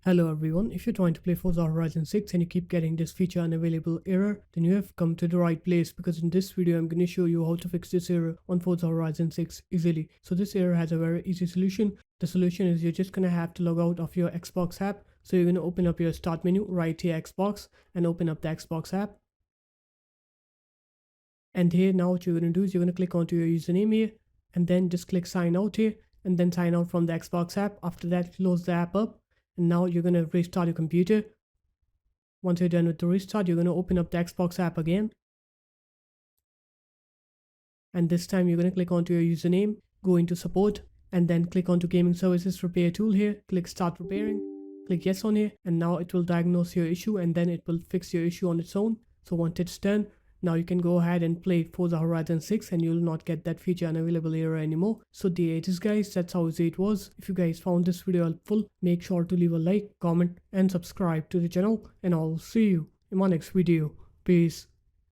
Hello everyone, if you're trying to play Forza Horizon 6 and you keep getting this feature unavailable error, then you have come to the right place because in this video I'm going to show you how to fix this error on Forza Horizon 6 easily. So this error has a very easy solution. The solution is you're just going to have to log out of your Xbox app. So you're going to open up your start menu, right here Xbox, and open up the Xbox app. And here now what you're going to do is you're going to click onto your username here and then just click sign out here and then sign out from the Xbox app. After that, close the app up. And now you're going to restart your computer. Once you're done with the restart, you're going to open up the Xbox app again. And this time you're going to click onto your username, go into support, and then click onto gaming services repair tool here. Click start repairing, click yes on here, and now it will diagnose your issue and then it will fix your issue on its own. So once it's done, now you can go ahead and play Forza Horizon 6 and you'll not get that feature unavailable error anymore. So there it is guys, that's how easy it was. If you guys found this video helpful, make sure to leave a like, comment and subscribe to the channel, and I'll see you in my next video. Peace.